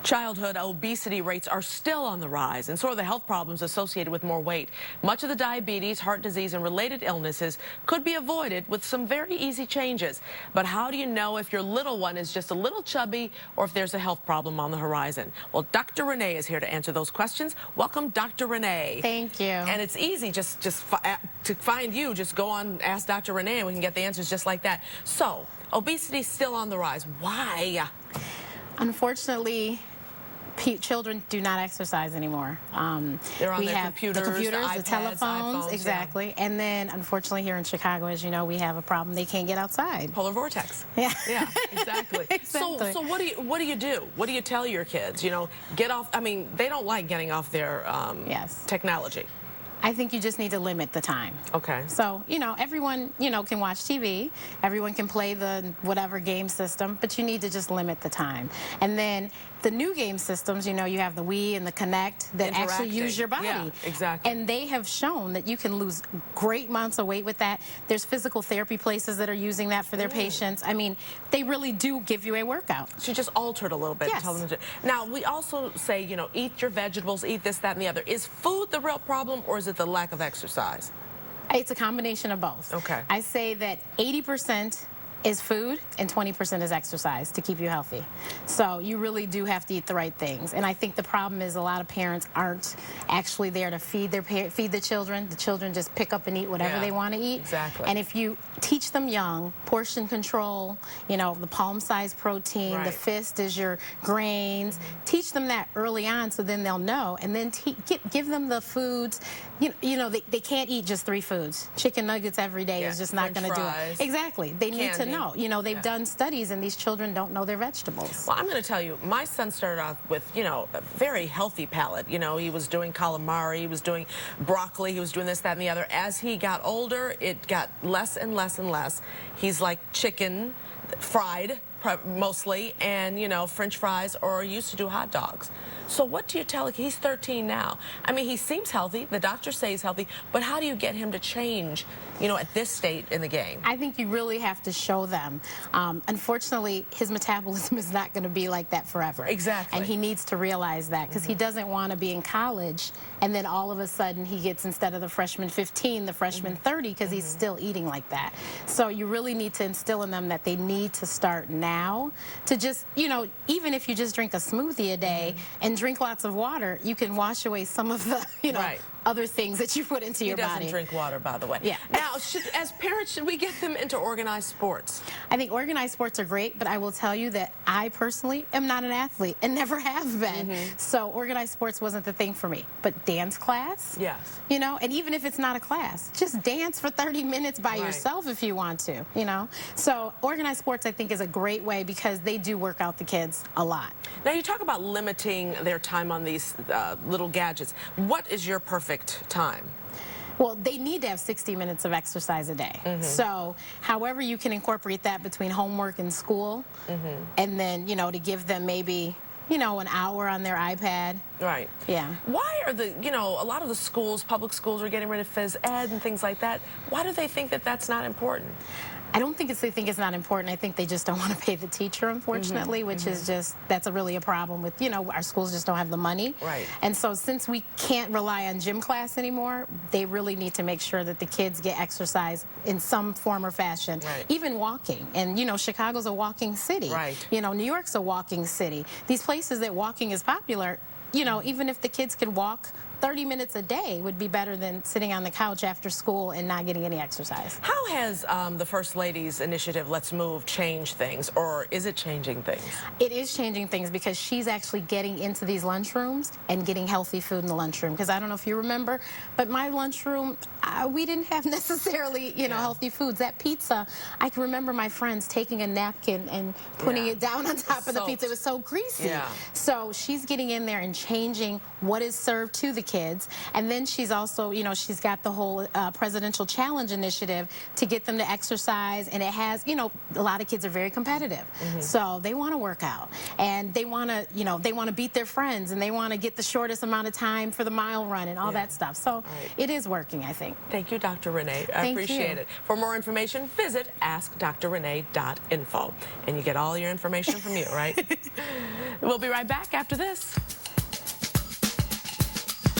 Childhood obesity rates are still on the rise, and so are the health problems associated with more weight. Much of the diabetes, heart disease, and related illnesses could be avoided with some very easy changes. But how do you know if your little one is just a little chubby or if there's a health problem on the horizon? Well, Dr. Renee is here to answer those questions. Welcome, Dr. Renee. Thank you. And it's easy to find you. Just go on Ask Dr. Renee, and we can get the answers just like that. So, obesity is still on the rise. Why? Unfortunately, children do not exercise anymore. They're on their computers, the iPads, telephones, iPhones, exactly. Yeah. And then, unfortunately, here in Chicago, as you know, we have a problem. They can't get outside. Polar vortex. Yeah. Yeah, exactly. Exactly. So what do you do? What do you tell your kids? You know, get off. I mean, they don't like getting off their technology. I think you just need to limit the time. Okay. So, you know, everyone, can watch TV. Everyone can play the whatever game system, but you need to just limit the time. And then the new game systems, you have the Wii and the Connect that actually use your body. Yeah, exactly. And they have shown that you can lose great amounts of weight with that. There's physical therapy places that are using that for their patients. I mean, they really do give you a workout. So you just altered a little bit. Yes. Tell them to. Now, we also say, eat your vegetables, eat this, that, and the other. Is food the real problem, or is it the lack of exercise? It's a combination of both. Okay. I say that 80% is food and 20% is exercise to keep you healthy. So you really do have to eat the right things. And I think the problem is a lot of parents aren't actually there to feed the children. The children just pick up and eat whatever they want to eat. Exactly. And if you teach them young, portion control, the palm-sized protein, the fist is your grains, teach them that early on so then they'll know. And then give them the foods. They can't eat just 3 foods. Chicken nuggets every day is just not going to do it. Exactly. They need to know. They've done studies, and these children don't know their vegetables. Well, I'm going to tell you, my son started off with, a very healthy palate. He was doing calamari, he was doing broccoli, he was doing this, that, and the other. As he got older, it got less and less and less. He's like chicken, fried, mostly, and French fries, or used to do hot dogs. So what do you tell him? He's 13 now. I mean, he seems healthy. The doctors say he's healthy, but how do you get him to change, at this state in the game? I think you really have to show them. Unfortunately, his metabolism is not going to be like that forever. Exactly. And he needs to realize that, because he doesn't want to be in college and then all of a sudden he gets, instead of the freshman 15, the freshman 30, because he's still eating like that. So you really need to instill in them that they need to start now to just, even if you just drink a smoothie a day and drink lots of water, you can wash away some of the, other things that you put into your body. He doesn't drink water, by the way. Yeah. Now, as parents, should we get them into organized sports? I think organized sports are great, but I will tell you that I personally am not an athlete and never have been. So organized sports wasn't the thing for me. But dance class? Yes. And even if it's not a class, just dance for 30 minutes by yourself if you want to, So organized sports, I think, is a great way because they do work out the kids a lot. Now, you talk about limiting their time on these little gadgets. What is your perfect time? Well, they need to have 60 minutes of exercise a day. So however you can incorporate that between homework and school, and then, to give them maybe, an hour on their iPad. Right. Yeah. Why are a lot of the schools, public schools, are getting rid of phys ed and things like that? Why do they think that that's not important? I don't think they think it's not important. I think they just don't want to pay the teacher, unfortunately, which is that's really a problem with, our schools just don't have the money. Right. And so since we can't rely on gym class anymore, they really need to make sure that the kids get exercise in some form or fashion. Right. Even walking. And, Chicago's a walking city. Right. New York's a walking city. These places that walking is popular, even if the kids can walk 30 minutes a day would be better than sitting on the couch after school and not getting any exercise. How has the First Lady's initiative, Let's Move, changed things, or is it changing things? It is changing things because she's actually getting into these lunchrooms and getting healthy food in the lunchroom. Because I don't know if you remember, but my lunchroom, we didn't have necessarily, healthy foods. That pizza, I can remember my friends taking a napkin and putting it down on top of the pizza. It was so greasy. Yeah. So she's getting in there and changing what is served to the kids. And then she's also, you know, she's got the whole presidential challenge initiative to get them to exercise. And it has, you know, a lot of kids are very competitive. So they want to work out and they want to, you know, they want to beat their friends and they want to get the shortest amount of time for the mile run and all that stuff. So it is working, I think. Thank you, Dr. Renee. I appreciate it. For more information, visit askdrrenee.info. And you get all your information from you, right? We'll be right back after this.